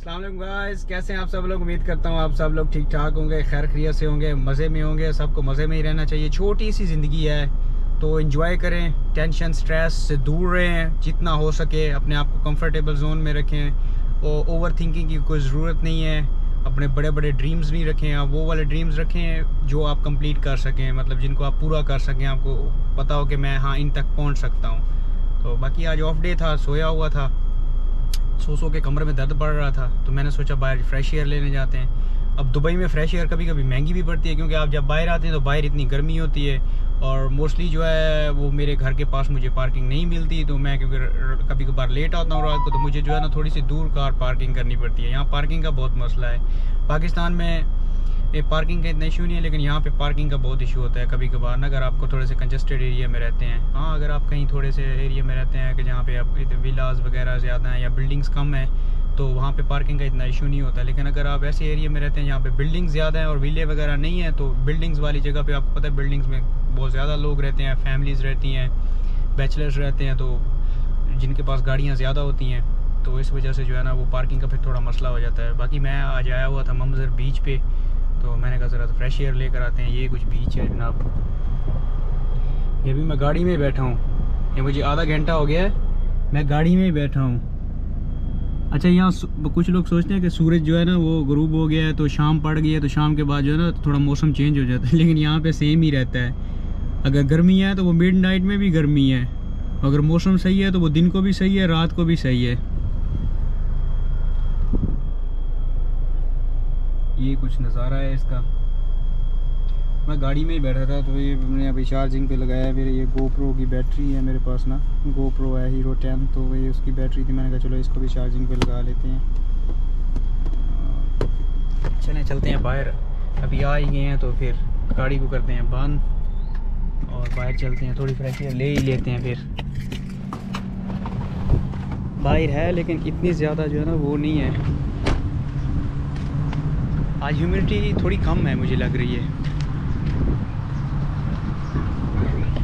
अस्सलाम वालेकुम गाइस, कैसे हैं आप सब लोग। उम्मीद करता हूँ आप सब लोग ठीक ठाक होंगे, खैर खैरियत से होंगे, मज़े में होंगे। सबको मज़े में ही रहना चाहिए। छोटी सी ज़िंदगी है तो एंजॉय करें, टेंशन स्ट्रेस से दूर रहें जितना हो सके। अपने आप को कंफर्टेबल जोन में रखें और ओवर थिंकिंग की कोई ज़रूरत नहीं है। अपने बड़े बड़े ड्रीम्स नहीं रखें, आप वो वाले ड्रीम्स रखें जो आप कंप्लीट कर सकें, मतलब जिनको आप पूरा कर सकें, आपको पता हो कि मैं हाँ इन तक पहुँच सकता हूँ। तो बाकी आज ऑफ डे था, सोया हुआ था, सो के कमरे में दर्द पड़ रहा था, तो मैंने सोचा बाहर फ्रेश एयर लेने जाते हैं। अब दुबई में फ्रेश एयर कभी कभी महंगी भी पड़ती है, क्योंकि आप जब बाहर आते हैं तो बाहर इतनी गर्मी होती है और मोस्टली जो है वो मेरे घर के पास मुझे पार्किंग नहीं मिलती। तो मैं क्योंकि कभी कभार लेट आता हूँ रात को, तो मुझे जो है ना थोड़ी सी दूर कार पार्किंग करनी पड़ती है। यहाँ पार्किंग का बहुत मसला है। पाकिस्तान में ये पार्किंग का इतना इशू नहीं है, लेकिन यहाँ पे पार्किंग का बहुत इशू होता है कभी कभार ना, अगर आपको थोड़े से कंजस्टेड एरिया में रहते हैं। हाँ, अगर आप कहीं थोड़े से एरिया में रहते हैं कि जहाँ पे आप विलास वगैरह ज़्यादा हैं या बिल्डिंग्स कम है, तो वहाँ पे पार्किंग का इतना इशू नहीं होता। लेकिन अगर आप ऐसे एरिया में रहते हैं जहाँ पे बिल्डिंग्स ज़्यादा हैं और विले वगैरह नहीं है, तो बिल्डिंग्स वाली जगह पर आपको पता है बिल्डिंग्स में बहुत ज़्यादा लोग रहते हैं, फैमिलीज़ रहती हैं, बैचलर्स रहते हैं, तो जिनके पास गाड़ियाँ ज़्यादा होती हैं, तो इस वजह से जो है ना वो पार्किंग का फिर थोड़ा मसला हो जाता है। बाकी मैं आज आया हुआ था ममज़र बीच पे, तो मैंने कहा ज़रा फ्रेश एयर लेकर आते हैं। ये कुछ बीच है जनाब, ये भी मैं गाड़ी में बैठा हूँ। ये मुझे आधा घंटा हो गया है मैं गाड़ी में ही बैठा हूँ। अच्छा, यहाँ कुछ लोग सोचते हैं कि सूरज जो है ना वो गुरूब हो गया है तो शाम पड़ गई है, तो शाम के बाद जो है ना थोड़ा मौसम चेंज हो जाता है, लेकिन यहाँ पे सेम ही रहता है। अगर गर्मी है तो वो मिड नाइट में भी गर्मी है, अगर मौसम सही है तो वो दिन को भी सही है, रात को भी सही है। ये कुछ नज़ारा है इसका। मैं गाड़ी में ही बैठा था, तो ये मैंने अभी चार्जिंग पे लगाया है। फिर ये गोप्रो की बैटरी है मेरे पास ना, गोप्रो है हीरो 10, तो ये उसकी बैटरी थी। मैंने कहा चलो इसको भी चार्जिंग पे लगा लेते हैं। चलें चलते हैं बाहर, अभी आ ही गए हैं, तो फिर गाड़ी को करते हैं बंद और बाहर चलते हैं, थोड़ी फ्रेश एयर ले ही लेते हैं। फिर बाहर है लेकिन इतनी ज़्यादा जो है ना वो नहीं है। आज ह्यूमिडिटी थोड़ी कम है मुझे लग रही है।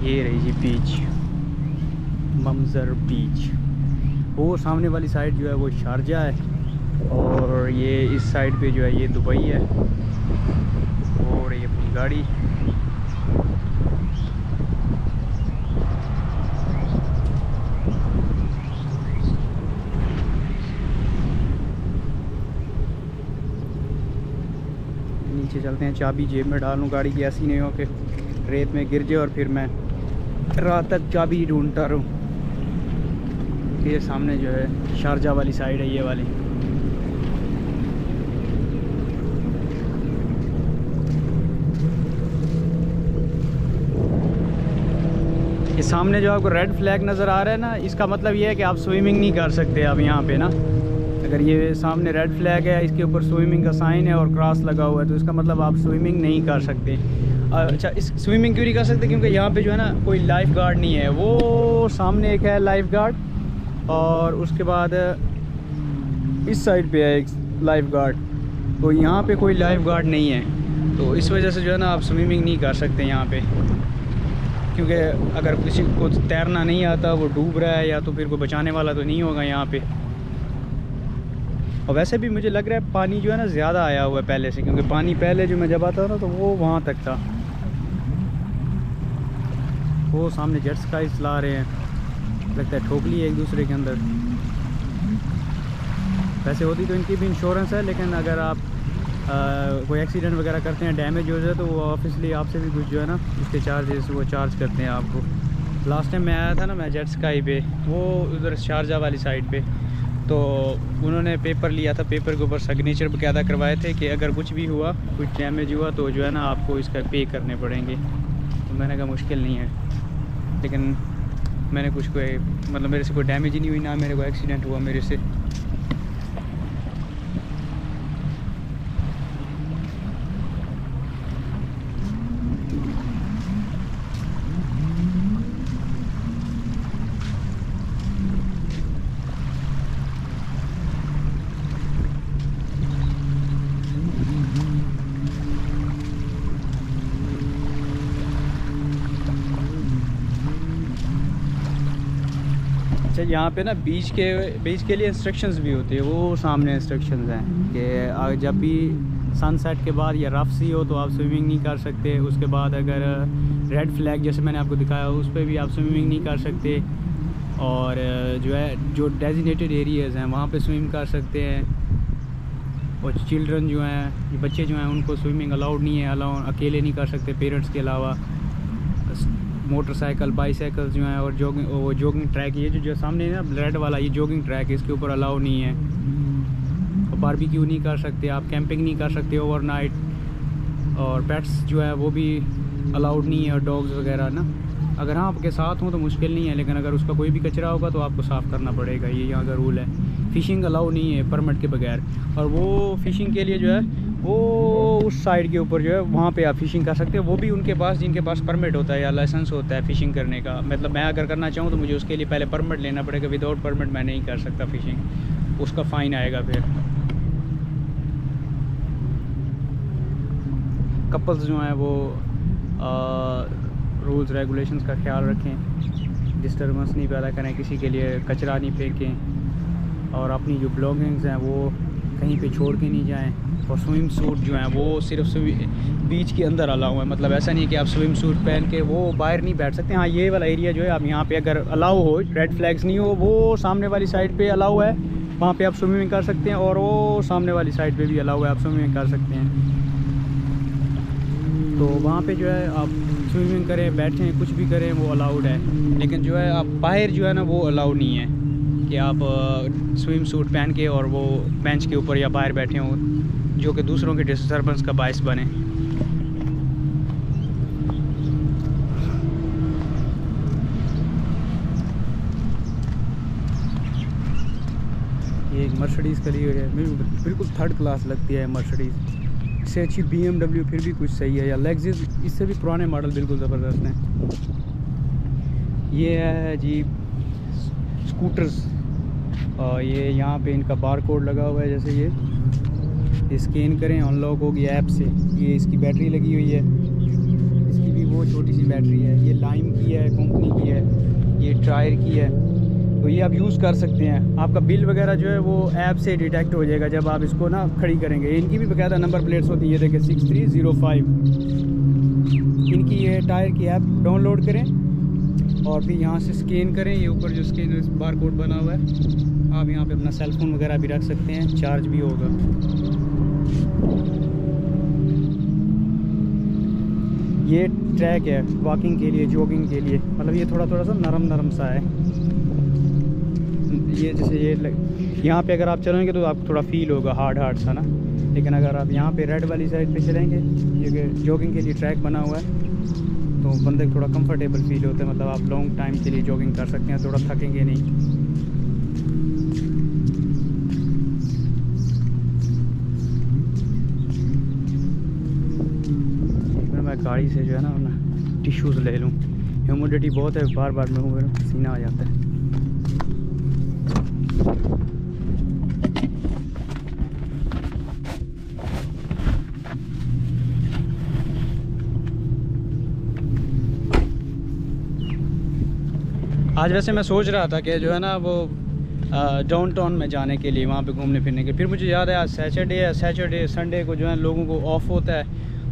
ये रही जी बीच, ममज़र बीच। वो सामने वाली साइड जो है वो शारजा है और ये इस साइड पे जो है ये दुबई है। और ये अपनी गाड़ी, नीचे चलते हैं। चाबी जेब में डालूँ गाड़ी की, ऐसी नहीं हो कि रेत में गिर जाए और फिर मैं रात तक चाबी ढूंढता रहूँ। ये सामने जो है शारजा वाली साइड है, ये वाली। ये सामने जो आपको रेड फ्लैग नज़र आ रहा है ना, इसका मतलब ये है कि आप स्विमिंग नहीं कर सकते अब यहाँ पे ना। अगर ये सामने रेड फ्लैग है, इसके ऊपर स्विमिंग का साइन है और क्रॉस लगा हुआ है, तो इसका मतलब आप स्विमिंग नहीं कर सकते। अच्छा, इस स्विमिंग क्यों नहीं कर सकते? क्योंकि यहाँ पे जो है ना कोई लाइफ गार्ड नहीं है। वो सामने एक है लाइफ गार्ड और उसके बाद इस साइड पे है एक लाइफ गार्ड, तो यहाँ पे कोई लाइफ गार्ड नहीं है। तो इस वजह से जो है ना आप स्विमिंग नहीं कर सकते यहाँ पे, क्योंकि अगर किसी को तैरना नहीं आता, वो डूब रहा है, या तो फिर कोई बचाने वाला तो नहीं होगा यहाँ पे। और वैसे भी मुझे लग रहा है पानी जो है ना ज़्यादा आया हुआ है पहले से, क्योंकि पानी पहले जो मैं जब आता था ना तो वो वहाँ तक था। वो सामने जेट स्काई चला रहे हैं, लगता है ठोक ली है एक दूसरे के अंदर। वैसे होती तो इनकी भी इंश्योरेंस है, लेकिन अगर आप कोई एक्सीडेंट वगैरह करते हैं, डैमेज हो जाए, तो वो ऑफिसली आपसे भी कुछ जो है ना उसके चार्जेस वो चार्ज करते हैं आपको। लास्ट टाइम मैं आया था ना मैं जेट स्काई पे, वो उधर शारजा वाली साइड पे, तो उन्होंने पेपर लिया था, पेपर के ऊपर सिग्नेचर बकायदा करवाए थे कि अगर कुछ भी हुआ, कुछ डैमेज हुआ, तो जो है ना आपको इसका पे करने पड़ेंगे। तो मैंने कहा मुश्किल नहीं है, लेकिन मैंने कुछ कोई मतलब मेरे से कोई डैमेज ही नहीं हुई, ना मेरे को एक्सीडेंट हुआ मेरे से। अच्छा, यहाँ पे ना बीच के लिए इंस्ट्रक्शंस भी होती है, वो सामने इंस्ट्रक्शंस हैं कि जब भी सनसेट के बाद या रफ सी हो तो आप स्विमिंग नहीं कर सकते। उसके बाद अगर रेड फ्लैग जैसे मैंने आपको दिखाया उस पर भी आप स्विमिंग नहीं कर सकते। और जो है जो डेजिग्नेटेड एरियाज़ हैं वहाँ पे स्विम कर सकते हैं। और चिल्ड्रन जो हैं, ये बच्चे जो हैं, उनको स्विमिंग अलाउड नहीं है, अकेले नहीं कर सकते पेरेंट्स के अलावा। मोटरसाइकिल, बाईसाइकिल जो हैं और जोगिंग ट्रैक, ये जो सामने ना रेड वाला ये जोगिंग ट्रैक है, इसके ऊपर अलाउ नहीं है। और बारबेक्यू नहीं कर सकते आप, कैंपिंग नहीं कर सकते ओवरनाइट। और पेट्स जो है वो भी अलाउड नहीं है, और डॉग्स वगैरह ना। अगर हाँ आपके साथ हों तो मुश्किल नहीं है, लेकिन अगर उसका कोई भी कचरा होगा तो आपको साफ़ करना पड़ेगा, ये यहाँ का रूल है। फ़िशिंग अलाउ नहीं है परमिट के बगैर। और वो फ़िशिंग के लिए जो है वो उस साइड के ऊपर जो है वहाँ पे आप फ़िशिंग कर सकते हैं, वो भी उनके पास जिनके पास परमिट होता है या लाइसेंस होता है फ़िशिंग करने का। मतलब मैं अगर करना चाहूँ तो मुझे उसके लिए पहले परमिट लेना पड़ेगा, विदाउट परमिट मैं नहीं कर सकता फ़िशिंग, उसका फ़ाइन आएगा फिर। कपल्स जो हैं वो रूल्स रेगुलेशंस का ख्याल रखें, डिस्टर्बेंस नहीं पैदा करें, किसी के लिए कचरा नहीं फेंकें, और अपनी जो बिलोंगिंग्स हैं वो कहीं पे छोड़ के नहीं जाएं। और स्विम सूट जो हैं वो सिर्फ बीच के अंदर अलाउ है, मतलब ऐसा नहीं है कि आप स्विम सूट पहन के वो बाहर नहीं बैठ सकते। हाँ, ये वाला एरिया जो है आप यहाँ पे अगर अलाउ हो, रेड फ्लैग्स नहीं हो, वो सामने वाली साइड पे अलाउ है, वहाँ पे आप स्विमिंग कर सकते हैं। और वो सामने वाली साइड पे भी अलाउ है, आप स्विमिंग कर सकते हैं। तो वहाँ पे जो है आप स्विमिंग करें, बैठें, कुछ भी करें, वो अलाउड है। लेकिन जो है आप बाहर जो है ना वो अलाउड नहीं है कि आप स्विम सूट पहन के और वो बेंच के ऊपर या बाहर बैठे हों, जो कि दूसरों के डिस्टर्बेंस का बायस बने। ये एक मर्सिडीज़ का लिए है, बिल्कुल थर्ड क्लास लगती है मर्सिडीज़। इससे अच्छी BMW फिर भी कुछ सही है, या लेक्सस, इससे भी पुराने मॉडल बिल्कुल ज़बरदस्त हैं। ये है जी स्कूटर्स, और ये यहाँ पे इनका बार कोड लगा हुआ है, जैसे ये स्कैन करें अनलॉक होगी ऐप से। ये इसकी बैटरी लगी हुई है, इसकी भी वो छोटी सी बैटरी है। ये लाइम की है, कंपनी की है, ये टायर की है। तो ये आप यूज़ कर सकते हैं। आपका बिल वगैरह जो है वो ऐप से डिटेक्ट हो जाएगा जब आप इसको ना खड़ी करेंगे। इनकी भी बाकायदा नंबर प्लेट्स होती है, देखिए 6305। इनकी ये टायर की ऐप डाउनलोड करें और फिर यहाँ से स्कैन करें। ये ऊपर जो स्कैन बार कोड बना हुआ है, आप यहाँ पे अपना सेल फ़ोन वगैरह भी रख सकते हैं, चार्ज भी होगा। ये ट्रैक है वॉकिंग के लिए, जॉगिंग के लिए, मतलब ये थोड़ा सा नरम सा है। ये जैसे ये यहाँ पे अगर आप चलेंगे तो आपको थोड़ा फील होगा हार्ड सा ना, लेकिन अगर आप यहाँ पे रेड वाली साइड पे चलेंगे, ये जॉगिंग के लिए ट्रैक बना हुआ है, तो बंदे को थोड़ा कंफर्टेबल फील होता है। मतलब आप लॉन्ग टाइम के लिए जॉगिंग कर सकते हैं, थोड़ा थकेंगे नहीं। मैं गाड़ी से जो है ना टिश्यूज़ ले लूँ, ह्यूमिडिटी बहुत है, बार बार मुँह में पसीना आ जाता है। आज वैसे मैं सोच रहा था कि जो है ना वो डाउनटाउन में जाने के लिए, वहाँ पे घूमने फिरने के, फिर मुझे याद है आज सैटरडे है, सैटरडे संडे को जो है लोगों को ऑफ होता है,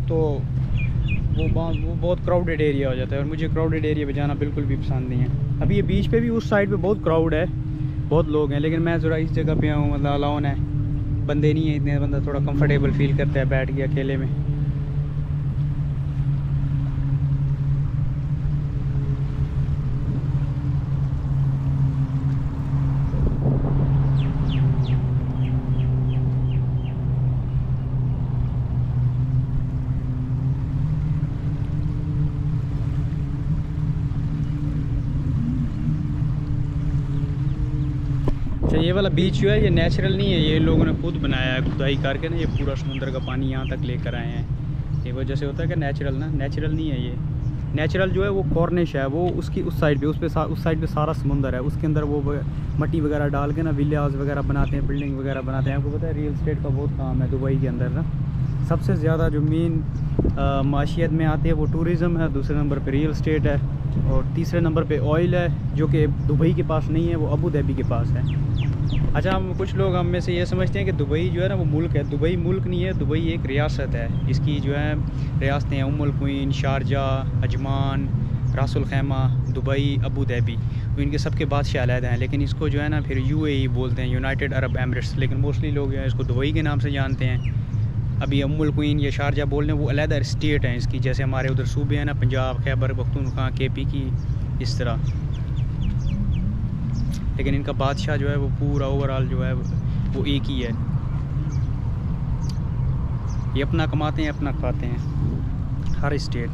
तो वो बहुत क्राउडेड एरिया हो जाता है, और मुझे क्राउडेड एरिया पे जाना बिल्कुल भी पसंद नहीं है। अभी ये बीच पे भी उस साइड पे बहुत क्राउड है, बहुत लोग हैं, लेकिन मैं ज़रा इस जगह पे हूँ, मतलब अलाउन है, बंदे नहीं है इतने, बंदा थोड़ा कंफर्टेबल फील करता है बैठ के अकेले में। ये वाला बीच जो है ये नेचुरल नहीं है, ये लोगों ने खुद बनाया है, खुदाई करके ना ये पूरा समुद्र का पानी यहाँ तक लेकर आए हैं। ये वजह से होता है कि नेचुरल ना, नेचुरल नहीं है ये। नेचुरल जो है वो कॉर्निश है, वो उसकी उस साइड पे, उस साइड पे सारा समुंदर है, उसके अंदर वो मट्टी वगैरह डाल के ना विलास वगैरह बनाते हैं, बिल्डिंग वगैरह बनाते हैं। आपको पता है रियल एस्टेट का बहुत काम है दुबई के अंदर ना, सबसे ज़्यादा जो मेन माशियत में आती है वो टूरिज़म है, दूसरे नंबर पे रियल स्टेट है और तीसरे नंबर पे ऑयल है, जो कि दुबई के पास नहीं है, वो अबू धाबी के पास है। अच्छा, हम कुछ लोग हम में से ये समझते हैं कि दुबई जो है ना वो मुल्क है। दुबई मुल्क नहीं है, दुबई एक रियासत है। इसकी जो है रियासतें हैं उम्मुल क्वीन, शारजाह, अजमान, रासुल खैमा, दुबई, अबू धाबी, तो इनके सबके बादशाह अलहदा हैं। लेकिन इसको जो है ना फिर UAE बोलते हैं, यूनाइटेड अरब एमिरेट्स, लेकिन मोस्टली लोग जो है इसको दुबई के नाम से जानते हैं। अभी उम्मुल क्वीन या शारजाह बोल रहे हैं, वो अलहदा स्टेट हैं इसकी, जैसे हमारे उधर सूबे हैं ना, पंजाब, खैबर पख्तूनख्वा, KP की, इस तरह। लेकिन इनका बादशाह जो है वो पूरा ओवरऑल जो है वो एक ही है। ये अपना कमाते हैं, अपना खाते हैं, हर स्टेट।